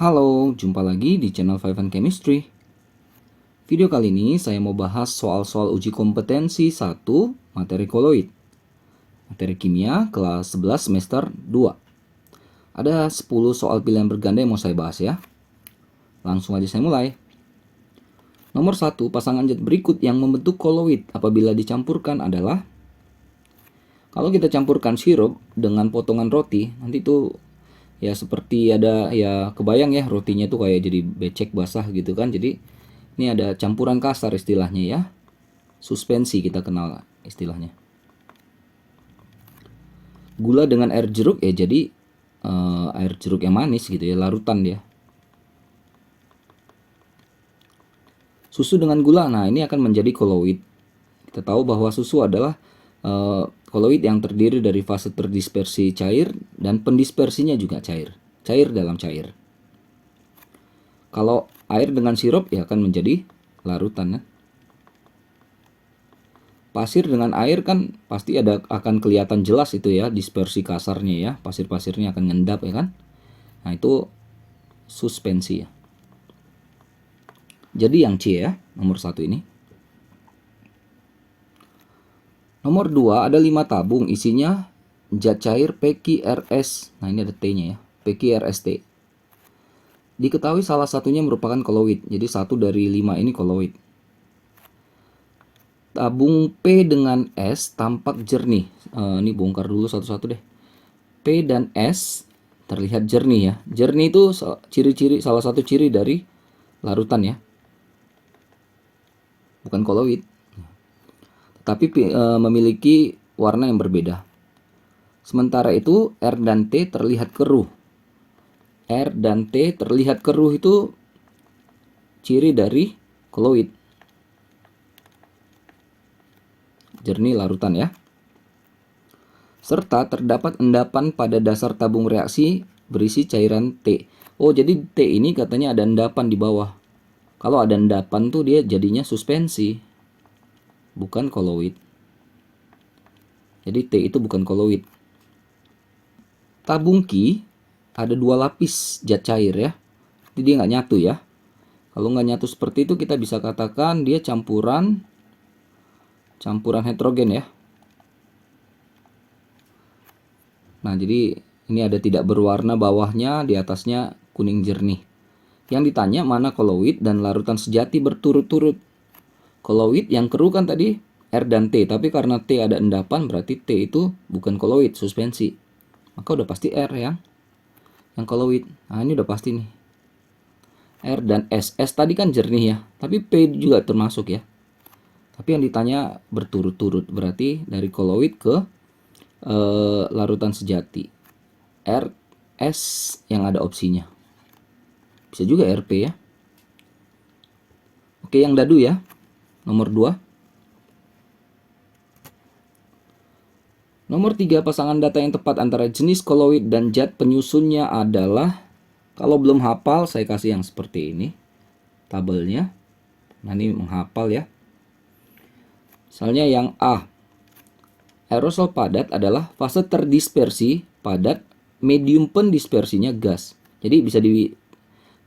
Halo, jumpa lagi di channel Five and Chemistry. Video kali ini saya mau bahas soal-soal uji kompetensi 1 materi koloid. Materi kimia kelas 11 semester 2. Ada 10 soal pilihan berganda yang mau saya bahas ya. Langsung aja saya mulai. Nomor 1, pasangan zat berikut yang membentuk koloid apabila dicampurkan adalah, kalau kita campurkan sirup dengan potongan roti, nanti itu ya seperti ada ya, kebayang ya, rotinya tuh kayak jadi becek basah gitu kan. Jadi ini ada campuran kasar istilahnya ya. Suspensi kita kenal istilahnya. Gula dengan air jeruk ya jadi air jeruk yang manis gitu ya, larutan dia. Susu dengan gula, nah ini akan menjadi koloid. Kita tahu bahwa susu adalah koloid yang terdiri dari fase terdispersi cair dan pendispersinya juga cair. Cair dalam cair. Kalau air dengan sirup ya akan menjadi larutan ya. Pasir dengan air kan pasti akan kelihatan jelas itu ya, dispersi kasarnya ya. Pasir-pasirnya akan ngendap ya kan. Nah itu suspensi ya. Jadi yang C ya, nomor 1 ini. Nomor 2 ada 5 tabung isinya zat cair PQRS. Nah ini ada T-nya ya, PQRST. Diketahui salah satunya merupakan koloid. Jadi 1 dari 5 ini koloid. Tabung P dengan S tampak jernih. Ini bongkar dulu satu-satu deh. P dan S terlihat jernih ya. Jernih itu ciri-ciri, salah satu ciri dari larutan ya. Bukan koloid. Tapi memiliki warna yang berbeda. Sementara itu R dan T terlihat keruh. R dan T terlihat keruh itu ciri dari koloid. Jernih larutan ya. Serta terdapat endapan pada dasar tabung reaksi berisi cairan T. Oh, jadi T ini katanya ada endapan di bawah. Kalau ada endapan tuh dia jadinya suspensi, bukan koloid. Jadi T itu bukan koloid. Tabung Q ada 2 lapis zat cair ya. Jadi dia nggak nyatu ya. Kalau nggak nyatu seperti itu kita bisa katakan dia campuran heterogen ya. Nah jadi ini ada tidak berwarna bawahnya, di atasnya kuning jernih. Yang ditanya mana koloid dan larutan sejati berturut-turut. Koloid yang keruh kan tadi R dan T, tapi karena T ada endapan berarti T itu bukan koloid, suspensi. Maka udah pasti R yang koloid. Nah ini udah pasti nih. R dan S. S tadi kan jernih ya, tapi P juga termasuk ya. Tapi yang ditanya berturut-turut, berarti dari koloid ke larutan sejati. R, S yang ada opsinya. Bisa juga RP ya. Oke, yang dadu ya. Nomor 2. Nomor 3, pasangan data yang tepat antara jenis koloid dan zat penyusunnya adalah, kalau belum hafal saya kasih yang seperti ini tabelnya. Nah ini menghafal ya. Misalnya yang A, aerosol padat adalah fase terdispersi padat, medium pendispersinya gas. Jadi bisa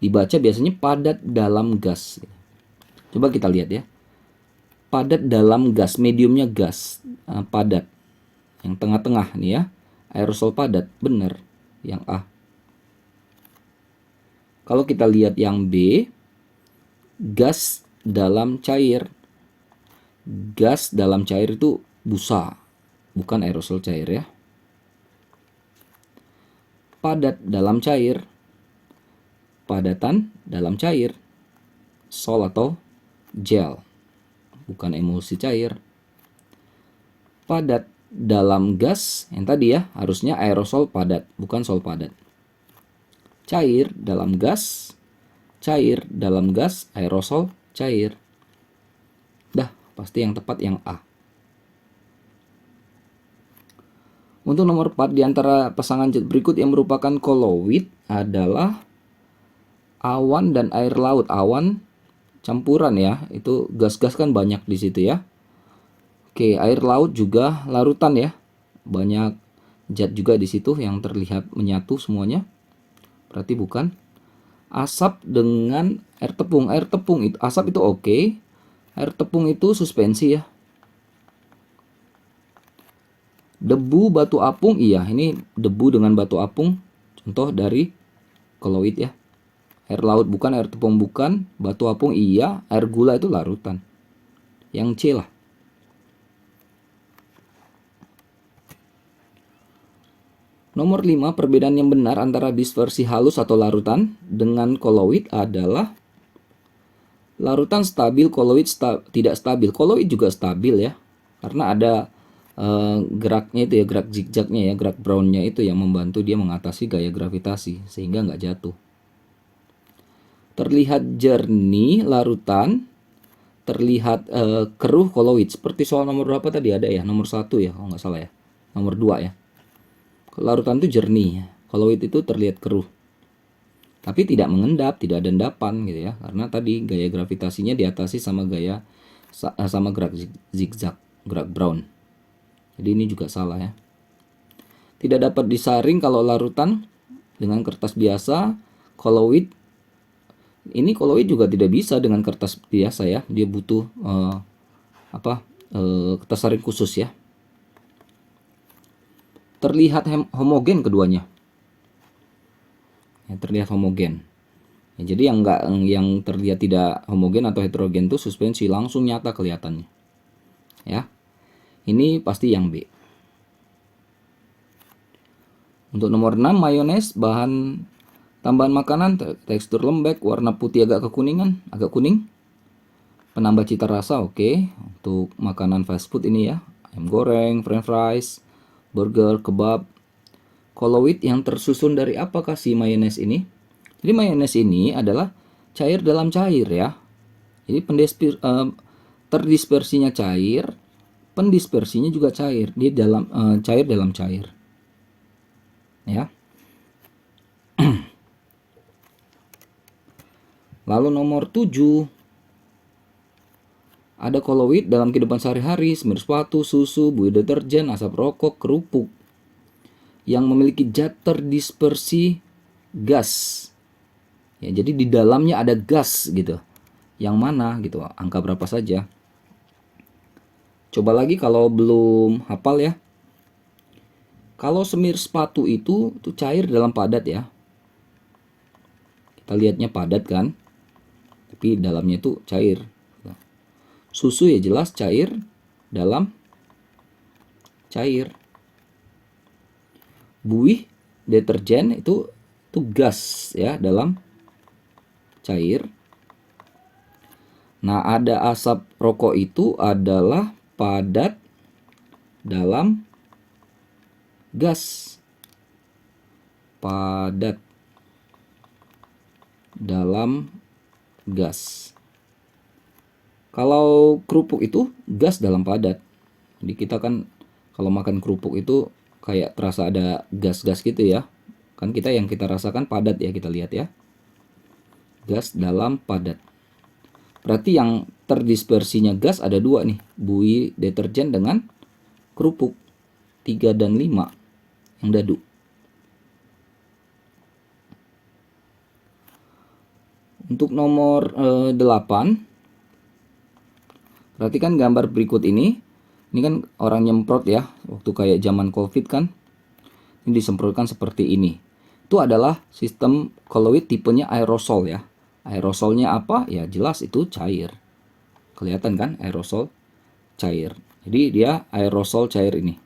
dibaca biasanya padat dalam gas. Coba kita lihat ya. Padat dalam gas, mediumnya gas, padat. Yang tengah-tengah nih ya, aerosol padat, benar yang A. Kalau kita lihat yang B, gas dalam cair. Gas dalam cair itu busa, bukan aerosol cair ya. Padat dalam cair, padatan dalam cair, sol atau gel, bukan emulsi cair. Padat dalam gas, yang tadi ya, harusnya aerosol padat, bukan sol padat. Cair dalam gas, aerosol cair. Dah, pasti yang tepat yang A. Untuk nomor 4, di antara pasangan zat berikut yang merupakan koloid adalah awan dan air laut. Awan campuran ya, itu gas-gas kan banyak di situ ya. Oke, air laut juga larutan ya. Banyak zat juga di situ yang terlihat menyatu semuanya. Berarti bukan Asap dengan air tepung. Air tepung itu, asap itu oke. Air tepung itu suspensi ya. Debu batu apung, iya, ini debu dengan batu apung. Contoh dari koloid ya. Air laut bukan, air tepung bukan, batu apung iya, air gula itu larutan. Yang C lah. Nomor 5, perbedaan yang benar antara dispersi halus atau larutan dengan koloid adalah larutan stabil, koloid tidak stabil. Koloid juga stabil ya, karena ada geraknya itu ya, gerak zigzagnya ya, gerak brownnya itu yang membantu dia mengatasi gaya gravitasi sehingga nggak jatuh. Terlihat jernih larutan, terlihat keruh koloid. Seperti soal nomor berapa tadi ada ya, nomor 1 ya, kalau nggak salah ya, nomor 2 ya. Larutan itu jernih, koloid itu terlihat keruh. Tapi tidak mengendap, tidak ada endapan gitu ya. Karena tadi gaya gravitasinya diatasi sama gerak zigzag, gerak brown. Jadi ini juga salah ya. Tidak dapat disaring kalau larutan dengan kertas biasa. Koloid, ini koloid juga tidak bisa dengan kertas biasa ya. Dia butuh kertas saring khusus ya. Terlihat homogen keduanya. Ya, terlihat homogen. Ya, jadi yang terlihat tidak homogen atau heterogen itu suspensi, langsung nyata kelihatannya. Ya. Ini pasti yang B. Untuk nomor 6, mayones, bahan tambahan makanan, tekstur lembek, warna putih agak kekuningan, agak kuning. Penambah cita rasa, oke. Untuk makanan fast food ini ya, ayam goreng, french fries, burger, kebab. Koloid yang tersusun dari apakah si mayones ini? Jadi mayones ini adalah cair dalam cair ya. Jadi terdispersinya cair, pendispersinya juga cair. Dia dalam cair dalam cair. Ya. Lalu nomor 7. Ada koloid dalam kehidupan sehari-hari, semir sepatu, susu, buih deterjen, asap rokok, kerupuk yang memiliki zat terdispersi gas. Ya, jadi di dalamnya ada gas gitu. Yang mana gitu, angka berapa saja. Coba lagi kalau belum hafal ya. Kalau semir sepatu itu cair dalam padat ya. Kita lihatnya padat kan. Tapi dalamnya itu cair. Susu ya jelas cair dalam cair. Buih deterjen itu gas ya dalam cair. Nah, ada asap rokok itu adalah padat dalam gas. Padat dalam gas. Kalau kerupuk itu gas dalam padat. Jadi kita kan kalau makan kerupuk itu kayak terasa ada gas-gas gitu ya. Kan yang kita rasakan padat ya, kita lihat ya. Gas dalam padat. Berarti yang terdispersinya gas ada 2 nih. Buih deterjen dengan kerupuk. 3 dan 5 yang dadu. Untuk nomor 8. Perhatikan gambar berikut ini. Ini kan orang nyemprot ya, waktu kayak zaman COVID kan. Ini disemprotkan seperti ini. Itu adalah sistem koloid tipenya aerosol ya. Aerosolnya apa? Ya jelas itu cair. Kelihatan kan aerosol cair. Jadi dia aerosol cair ini.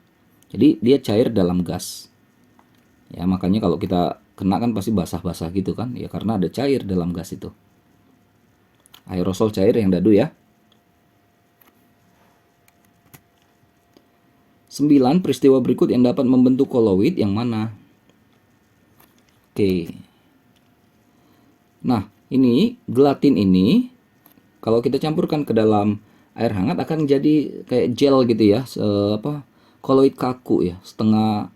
Jadi dia cair dalam gas. Ya makanya kalau kita kena kan pasti basah-basah gitu kan. Ya karena ada cair dalam gas itu. Aerosol cair yang dadu ya. 9. Peristiwa berikut yang dapat membentuk koloid yang mana? Oke. Nah, ini gelatin ini kalau kita campurkan ke dalam air hangat akan jadi kayak gel gitu ya, koloid kaku ya, setengah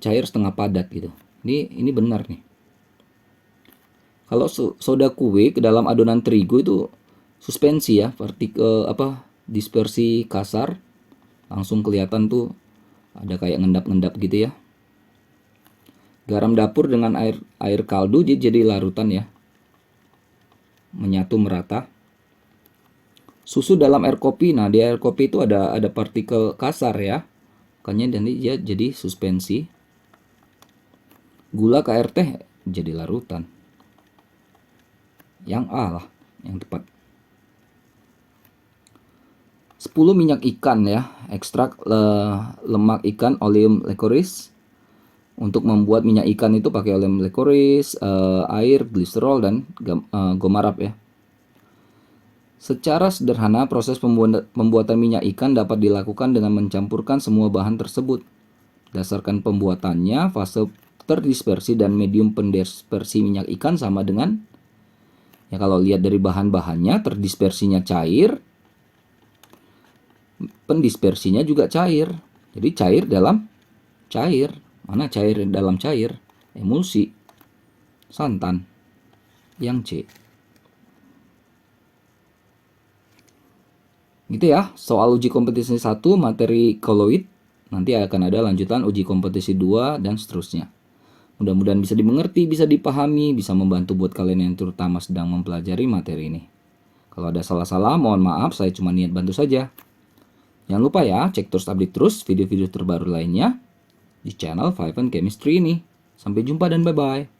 cair setengah padat gitu. Ini benar nih. Kalau soda kue ke dalam adonan terigu itu suspensi ya, dispersi kasar. Langsung kelihatan tuh ada kayak ngendap-ngendap gitu ya. Garam dapur dengan air kaldu jadi larutan ya. Menyatu merata. Susu dalam air kopi. Nah, di air kopi itu ada partikel kasar ya. Makanya nanti dia jadi suspensi. Gula ke air teh jadi larutan. Yang A lah, yang tepat. 10 minyak ikan ya. Ekstrak lemak ikan oleum licorice. Untuk membuat minyak ikan itu pakai oleum licorice, air, gliserol, dan gomarap ya. Secara sederhana, proses pembuatan minyak ikan dapat dilakukan dengan mencampurkan semua bahan tersebut. Berdasarkan pembuatannya, fase terdispersi dan medium pendispersi minyak ikan sama dengan, ya kalau lihat dari bahan-bahannya, terdispersinya cair, pendispersinya juga cair. Jadi cair dalam cair. Mana cair dalam cair? Emulsi. Santan. Yang C. Gitu ya, soal uji kompetisi 1 materi koloid, nanti akan ada lanjutan uji kompetisi 2 dan seterusnya. Mudah-mudahan bisa dimengerti, bisa dipahami, bisa membantu buat kalian yang terutama sedang mempelajari materi ini. Kalau ada salah-salah, mohon maaf, saya cuma niat bantu saja. Jangan lupa ya, cek terus update terus video-video terbaru lainnya di channel 5 Chemistry ini. Sampai jumpa dan bye-bye.